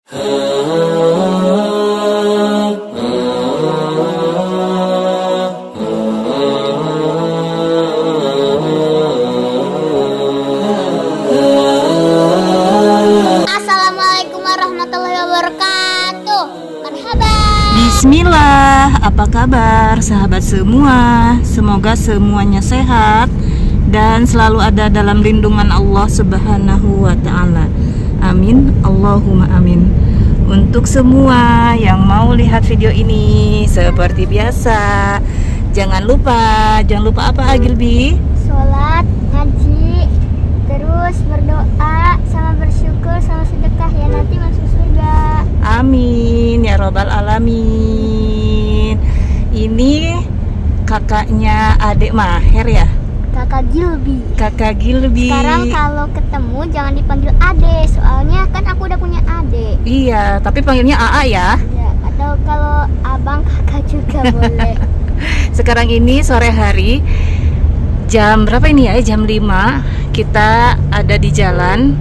Assalamualaikum warahmatullahi wabarakatuh. Marhaban. Bismillah, apa kabar sahabat semua? Semoga semuanya sehat dan selalu ada dalam lindungan Allah Subhanahu wa Ta'ala. Amin, Allahumma amin. Untuk semua yang mau lihat video ini, seperti biasa, jangan lupa apa Agilbi? Sholat, ngaji, terus berdoa, sama bersyukur, sama sedekah ya, nanti masuk surga. Amin ya robbal alamin. Ini kakaknya adik Maher ya? Kakak Gilbi. Kakak Gilbi. Sekarang kalau ketemu jangan dipanggil Ade, soalnya kan aku udah punya Ade. Iya, tapi panggilnya AA ya. Ya, atau kalau abang kakak juga boleh. Sekarang ini sore hari, jam berapa ini ya? Jam 5. Kita ada di jalan.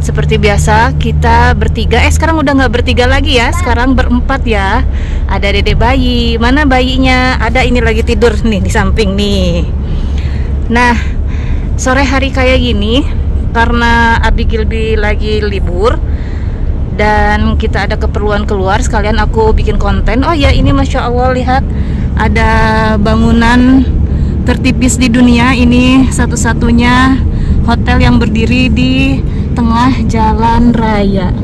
Seperti biasa kita bertiga. Sekarang udah nggak bertiga lagi ya. Sekarang berempat ya. Ada dedek bayi. Mana bayinya? Ada, ini lagi tidur nih di samping nih. Nah, sore hari kayak gini, karena Abi Gilbi lagi libur dan kita ada keperluan keluar, sekalian aku bikin konten. Oh ya, ini Masya Allah, lihat ada bangunan tertipis di dunia. Ini satu-satunya hotel yang berdiri di tengah jalan raya.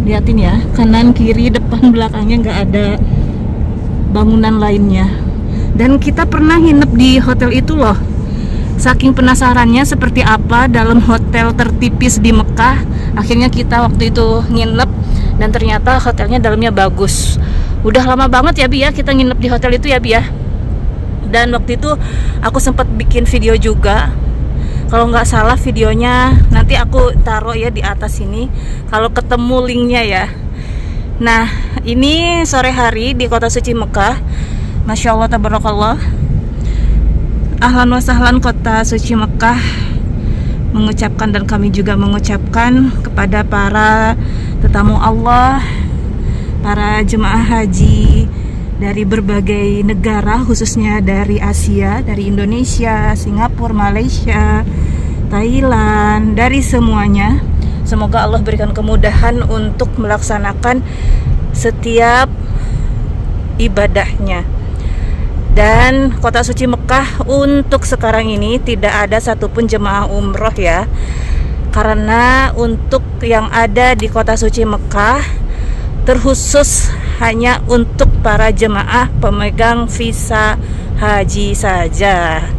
Lihatin ya, kanan kiri depan belakangnya nggak ada bangunan lainnya. Dan kita pernah nginep di hotel itu loh. Saking penasarannya seperti apa dalam hotel tertipis di Mekah, akhirnya kita waktu itu nginep dan ternyata hotelnya dalamnya bagus. Udah lama banget ya Bi ya kita nginep di hotel itu ya Bi ya. Dan waktu itu aku sempat bikin video juga. Kalau nggak salah videonya nanti aku taruh ya di atas ini kalau ketemu linknya ya. Nah, ini sore hari di kota suci Mekah. Masya Allah, tabarakallah. Ahlan wa sahlan kota suci Mekah mengucapkan, dan kami juga mengucapkan kepada para tetamu Allah, para jemaah haji dari berbagai negara, khususnya dari Asia, dari Indonesia, Singapura, Malaysia, Thailand, dari semuanya. Semoga Allah berikan kemudahan untuk melaksanakan setiap ibadahnya. Dan kota suci Mekah untuk sekarang ini tidak ada satupun jemaah umroh ya. Karena untuk yang ada di kota suci Mekah terkhusus hanya untuk para jemaah pemegang visa haji saja.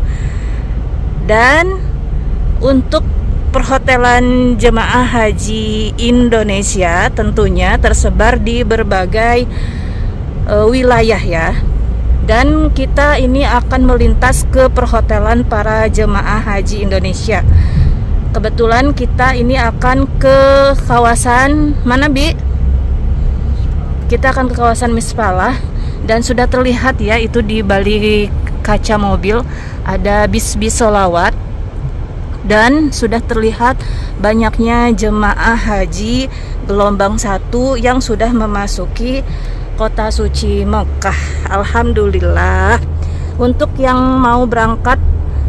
Dan untuk perhotelan jemaah haji Indonesia tentunya tersebar di berbagai wilayah ya. Dan kita ini akan melintas ke perhotelan para jemaah haji Indonesia. Kebetulan kita ini akan ke kawasan mana Bi? Kita akan ke kawasan Mispalah. Dan sudah terlihat ya, itu di balik kaca mobil ada bis-bis sholawat. Dan sudah terlihat banyaknya jemaah haji gelombang 1 yang sudah memasuki kota suci Mekah. Alhamdulillah. Untuk yang mau berangkat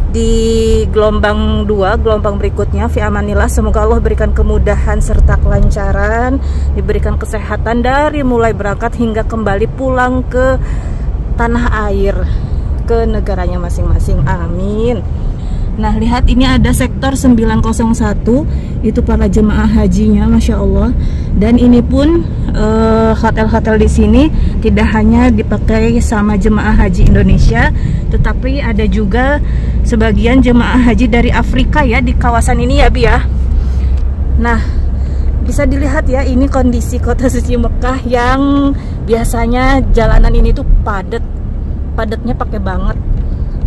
di gelombang 2, gelombang berikutnya, fi amanillah, semoga Allah berikan kemudahan serta kelancaran, diberikan kesehatan dari mulai berangkat hingga kembali pulang ke tanah air, ke negaranya masing-masing. Amin. Nah, lihat ini ada sektor 901, itu para jemaah hajinya, Masya Allah. Dan ini pun hotel-hotel di sini tidak hanya dipakai sama jemaah haji Indonesia, tetapi ada juga sebagian jemaah haji dari Afrika ya di kawasan ini ya Bi ya. Nah, bisa dilihat ya, ini kondisi kota suci Mekah yang biasanya jalanan ini tuh padatnya pakai banget.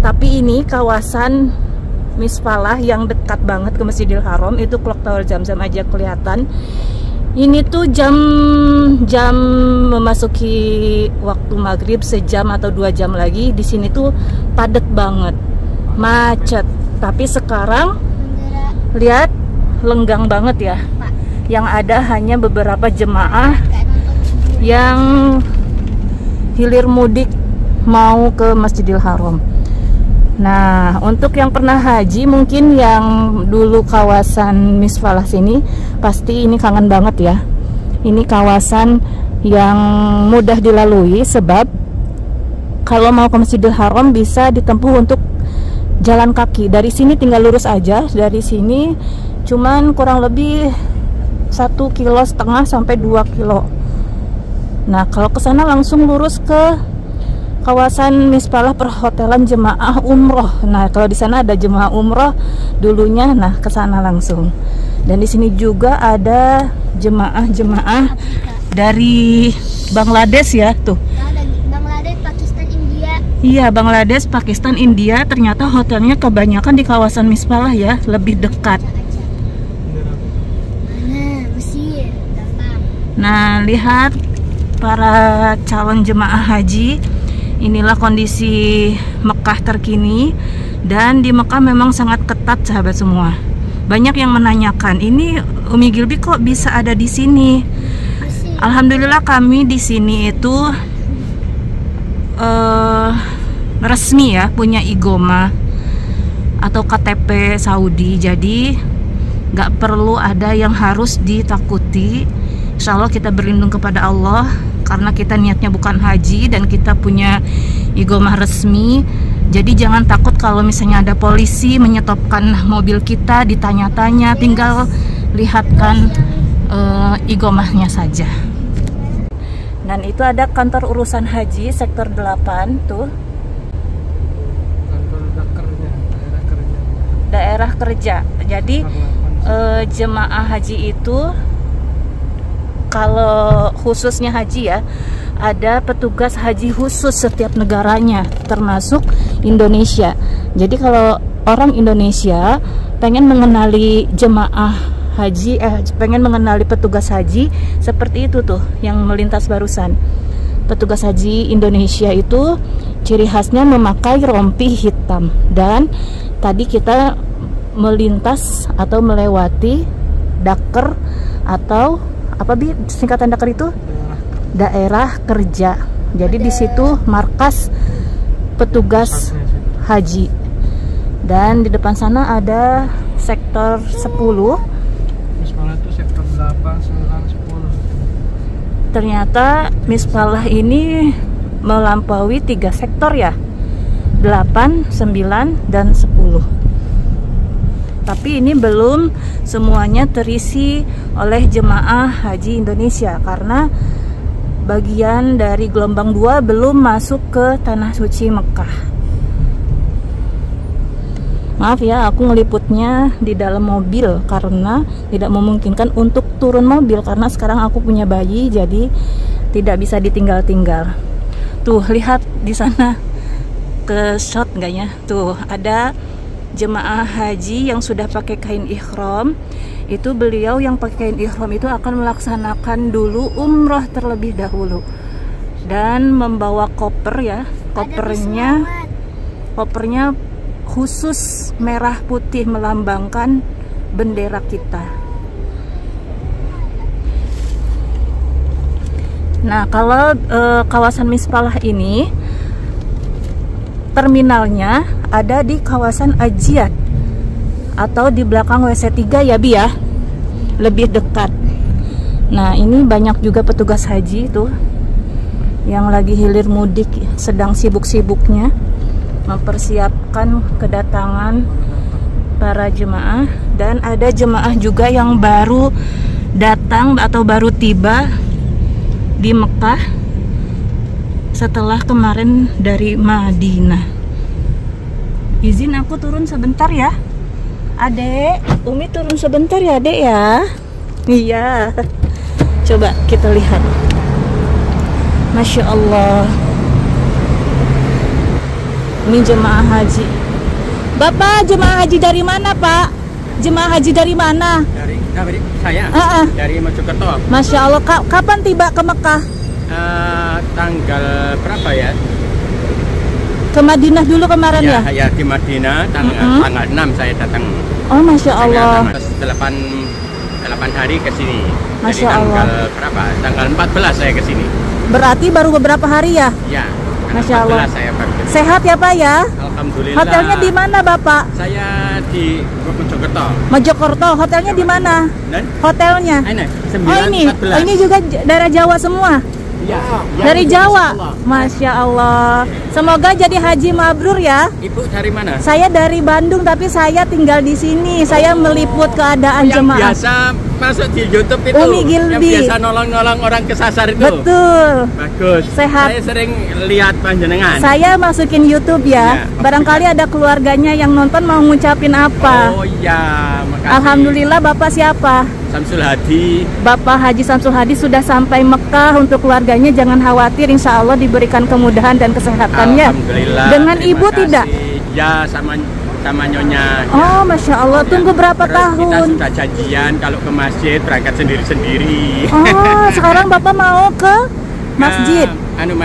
Tapi ini kawasan Mispalah yang dekat banget ke Masjidil Haram, itu clock tower Zamzam aja kelihatan. Ini tuh jam memasuki waktu maghrib, sejam atau 2 jam lagi di sini tuh padat banget, macet. Tapi sekarang lihat lenggang banget ya. Yang ada hanya beberapa jemaah yang hilir mudik mau ke Masjidil Haram. Nah, untuk yang pernah haji, mungkin yang dulu kawasan Misfalah sini, pasti ini kangen banget ya. Ini kawasan yang mudah dilalui, sebab kalau mau ke Masjidil Haram bisa ditempuh untuk jalan kaki. Dari sini tinggal lurus aja, dari sini cuman kurang lebih 1,5 kilo sampai 2 kilo. Nah, kalau ke sana langsung lurus ke kawasan Misfalah perhotelan jemaah umroh. Nah, kalau di sana ada jemaah umroh dulunya, nah ke sana langsung. Dan di sini juga ada jemaah dari Bangladesh ya, tuh. Bangladesh, Pakistan, India. Iya, Bangladesh, Pakistan, India. Ternyata hotelnya kebanyakan di kawasan Misfalah ya, lebih dekat. Mana? Mesir, gampang. Nah, lihat para calon jemaah haji. Inilah kondisi Mekah terkini. Dan di Mekah memang sangat ketat, sahabat semua. Banyak yang menanyakan, ini Umi Gilby kok bisa ada di sini? Alhamdulillah kami di sini itu resmi ya, punya igoma atau KTP Saudi. Jadi nggak perlu ada yang harus ditakuti. Insya Allah kita berlindung kepada Allah karena kita niatnya bukan haji dan kita punya igomah resmi. Jadi jangan takut kalau misalnya ada polisi menyetopkan mobil kita, ditanya-tanya, tinggal lihatkan igomahnya saja. Dan itu ada kantor urusan haji sektor 8 tuh. Kantor dakernya, daerah kerja. Daerah kerja. Jadi jemaah haji itu kalau khususnya haji ya, ada petugas haji khusus setiap negaranya, termasuk Indonesia. Jadi kalau orang Indonesia pengen mengenali jemaah haji, pengen mengenali petugas haji, seperti itu tuh yang melintas barusan. Petugas haji Indonesia itu ciri khasnya memakai rompi hitam. Dan tadi kita melintas atau melewati daker atau apa bi singkatan daker itu? Daerah kerja. Jadi di situ markas petugas haji. Dan di depan sana ada sektor 10. Misfalah itu sektor 8, 9, 10. Ternyata Misfalah ini melampaui 3 sektor ya, 8, 9, dan 10. Tapi ini belum semuanya terisi oleh jemaah haji Indonesia karena bagian dari gelombang 2 belum masuk ke Tanah Suci Mekah. Maaf ya, aku ngeliputnya di dalam mobil karena tidak memungkinkan untuk turun mobil karena sekarang aku punya bayi, jadi tidak bisa ditinggal-tinggal. Tuh, lihat di sana, ke shot enggak ya? Tuh, ada jemaah haji yang sudah pakai kain ihram. Itu beliau yang pakai kain ihram itu akan melaksanakan dulu umroh terlebih dahulu dan membawa koper ya. Kopernya khusus merah putih melambangkan bendera kita. Nah, kalau kawasan Misfalah ini terminalnya ada di kawasan Ajiat atau di belakang WC3 ya Bi ya, lebih dekat. Nah, ini banyak juga petugas haji tuh yang lagi hilir mudik, sedang sibuk-sibuknya mempersiapkan kedatangan para jemaah. Dan ada jemaah juga yang baru datang atau baru tiba di Mekah setelah kemarin dari Madinah. Izin aku turun sebentar ya Adek, Umi turun sebentar ya Adek ya. Iya, coba kita lihat. Masya Allah, ini jemaah haji. Bapak, jemaah haji dari mana Pak? Jemaah haji dari mana? Dari saya, dari Mojokerto. Masya Allah, kapan tiba ke Mekah? Tanggal berapa ya? Ke Madinah dulu kemarin ya? Ya, di Madinah tanggal 6 saya datang. Oh, Masya Allah. 8 8 hari ke sini. Masya Jadi tanggal Allah. berapa? Tanggal 14 saya ke sini. Berarti baru beberapa hari ya? Ya. Masya Allah. 14 saya baru ke sini. Sehat ya Pak ya? Alhamdulillah. Hotelnya di mana Bapak? Saya di Mojokerto. Mojokerto. Hotelnya di mana? Dan Hotelnya? ini Oh ini, 914. oh, ini juga daerah Jawa semua? Ya, Dari ya, Jawa? Allah. Masya Allah. Semoga jadi haji mabrur ya. Ibu dari mana? Saya dari Bandung tapi saya tinggal di sini. Saya meliput keadaan Yang jemaah. biasa masuk di YouTube itu. Umi Gilby. Yang biasa nolong-nolong orang kesasar itu. Betul. Bagus. Sehat. Saya sering lihat panjenengan. Saya masukin YouTube ya. Ya. Barangkali ada keluarganya yang nonton mau ngucapin apa. Oh iya, makasih. Alhamdulillah Bapak siapa? Samsul Hadi. Bapak Haji Samsul Hadi sudah sampai Mekah. Untuk keluarganya jangan khawatir, insya Allah diberikan kemudahan dan kesehatannya. Alhamdulillah. Dengan terima ibu kasih. tidak? Ya, sama nyonya. Oh Masya Allah, tunggu berapa Terus Kita tahun? sudah janjian kalau ke masjid berangkat sendiri-sendiri. Oh sekarang Bapak mau ke masjid? Haram.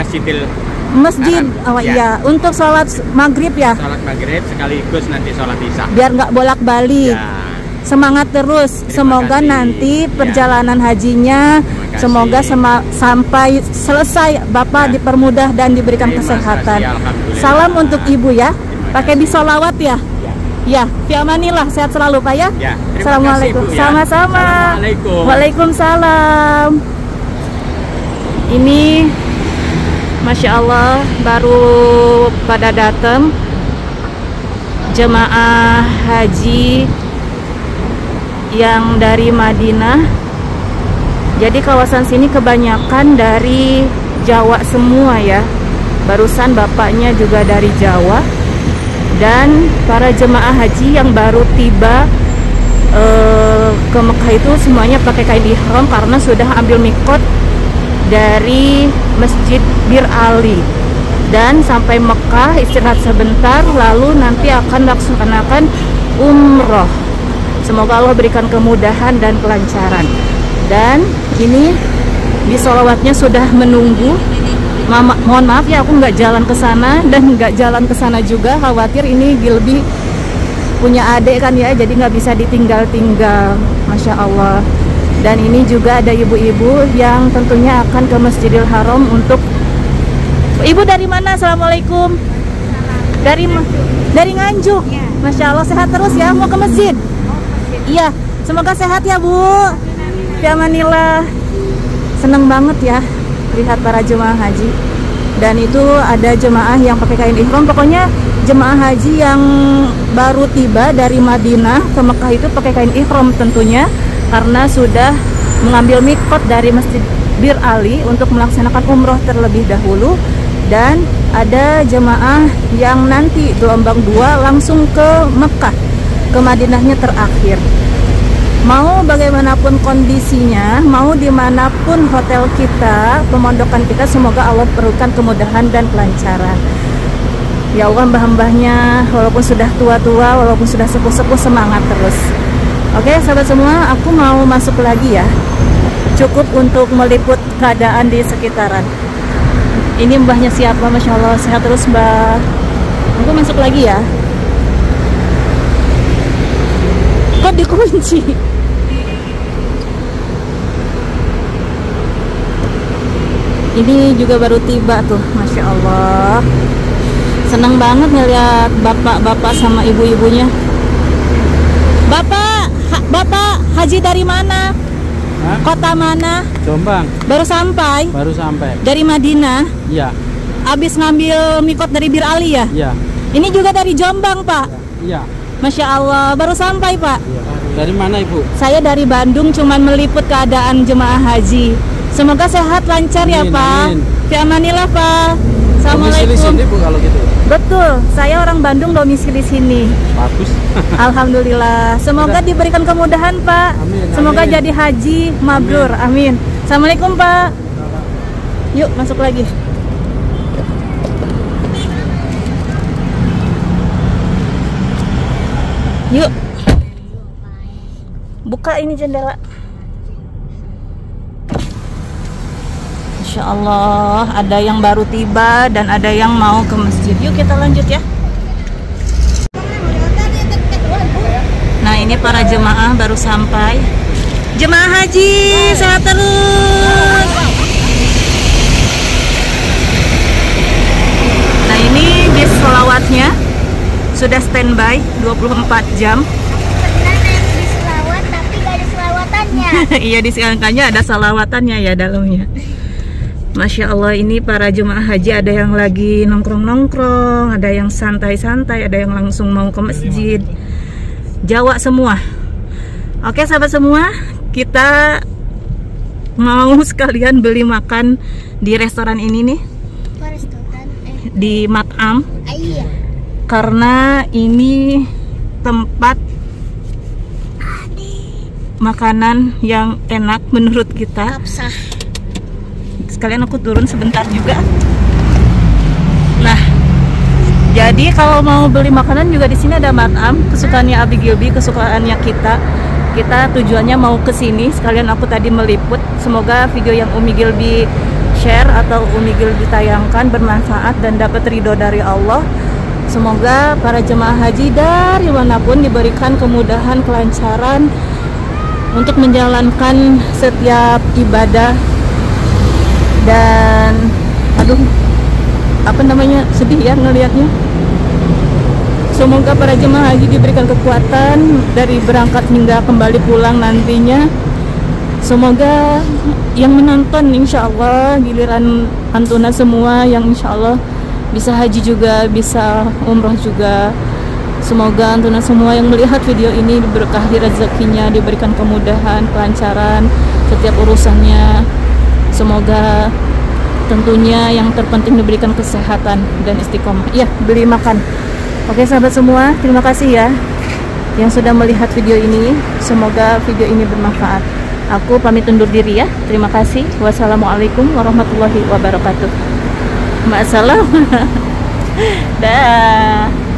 Masjid, oh Ya. iya, untuk sholat maghrib ya, Sholat maghrib sekaligus nanti sholat isya. biar nggak bolak-balik. Ya. Semangat terus, Terima semoga kasih. nanti Ya. perjalanan hajinya Terima kasih. semoga sampai selesai Bapak Ya. dipermudah dan diberikan Terima kesehatan. kasih, alhamdulillah. Salam untuk Ibu ya, Terima pakai kasih. disolawat ya. Ya, fi amanillah, sehat selalu Pak ya. Ya, terima Assalamualaikum. kasih, Bu, ya. Sama-sama. Assalamualaikum. Waalaikumsalam. Ini Masya Allah baru pada datang jemaah haji yang dari Madinah. Jadi kawasan sini kebanyakan dari Jawa semua ya. Barusan bapaknya juga dari Jawa. Dan para jemaah haji yang baru tiba ke Mekah itu semuanya pakai kain ihram karena sudah ambil mikot dari Masjid Bir Ali. Dan sampai Mekah istirahat sebentar, lalu nanti akan laksanakan umroh. Semoga Allah berikan kemudahan dan kelancaran. Dan ini di sholawatnya sudah menunggu. Mohon maaf ya, aku nggak jalan ke sana dan nggak jalan ke sana juga, khawatir ini Gilby punya adik kan ya, jadi nggak bisa ditinggal-tinggal. Masya Allah. Dan ini juga ada ibu-ibu yang tentunya akan ke Masjidil Haram untuk. Ibu dari mana? Assalamualaikum. Dari Nganjuk. Masya Allah, sehat terus ya, mau ke masjid. Iya, semoga sehat ya Bu. Fi amanillah. Seneng banget ya lihat para jemaah haji. Dan itu ada jemaah yang pakai kain ihram. Pokoknya jemaah haji yang baru tiba dari Madinah ke Mekah itu pakai kain ihram tentunya, karena sudah mengambil mikot dari Masjid Bir Ali untuk melaksanakan umroh terlebih dahulu. Dan ada jemaah yang nanti gelombang 2 langsung ke Mekah, ke Madinahnya terakhir. Mau bagaimanapun kondisinya, mau dimanapun hotel kita, pemondokan kita, semoga Allah berikan kemudahan dan kelancaran. Ya Allah, mbah-mbahnya walaupun sudah tua-tua, walaupun sudah sepuh-sepuh, semangat terus. Oke sahabat semua, aku mau masuk lagi ya. Cukup untuk meliput keadaan di sekitaran. Ini mbahnya siapa? Masya Allah, sehat terus mbah. Aku masuk lagi ya. Kok dikunci? Ini juga baru tiba tuh, Masya Allah. Senang banget ngeliat bapak-bapak sama ibu-ibunya. Bapak haji dari mana? Hah? Kota mana? Jombang, Baru sampai baru sampai. dari Madinah. Iya, Abis ngambil mikot dari Bir Ali ya? iya, Ini juga dari Jombang Pak. iya. Masya Allah, baru sampai Pak. Dari mana Ibu? Saya dari Bandung, cuman meliput keadaan jemaah haji. Semoga sehat, lancar ya Amin, Pak. amin. Fi amanillah Pak. Domisili Assalamualaikum. sini Bu kalau gitu. Betul, saya orang Bandung, domisili sini. Bagus. Alhamdulillah. Semoga Udah. diberikan kemudahan Pak. Amin, Semoga amin. jadi haji mabrur. Amin. Assalamualaikum Pak. Yuk masuk lagi. Yuk. Buka ini jendela. Insya Allah ada yang baru tiba dan ada yang mau ke masjid. Yuk kita lanjut ya. Nah ini para jemaah baru sampai. Jemaah haji, sehat terus. Nah, ini bis selawatnya sudah standby 24 jam. Pernah naik bis selawat tapi gak ada selawatannya. Iya, di angkanya ada salawatannya ya dalamnya. Masya Allah, ini para jemaah haji ada yang lagi nongkrong-nongkrong, ada yang santai-santai, ada yang langsung mau ke masjid. Jawa semua. Oke sahabat semua, kita mau sekalian beli makan di restoran ini nih, Restoran di Mat'am. iya. Karena ini tempat makanan yang enak menurut kita. Kapsah. Sekalian aku turun sebentar juga. Nah, jadi kalau mau beli makanan juga di sini ada Mat'am, kesukaannya Abi Gilby, kesukaannya kita. Kita tujuannya mau ke sini, sekalian aku tadi meliput. Semoga video yang Umi Gilby share atau Umi Gilby tayangkan bermanfaat dan dapat ridho dari Allah. Semoga para jemaah haji dari manapun diberikan kemudahan, kelancaran untuk menjalankan setiap ibadah. Dan aduh, apa namanya, sedih ya ngelihatnya. Semoga para jemaah haji diberikan kekuatan dari berangkat hingga kembali pulang nantinya. Semoga yang menonton insya Allah giliran antuna semua yang insya Allah bisa haji juga, bisa umroh juga. Semoga antuna semua yang melihat video ini diberkahi rezekinya, diberikan kemudahan, kelancaran setiap urusannya. Semoga tentunya yang terpenting diberikan kesehatan dan istiqomah. Iya, beli makan. Oke sahabat semua, terima kasih ya yang sudah melihat video ini. Semoga video ini bermanfaat. Aku pamit undur diri ya. Terima kasih. Wassalamualaikum warahmatullahi wabarakatuh. Ma'assalam. Dah.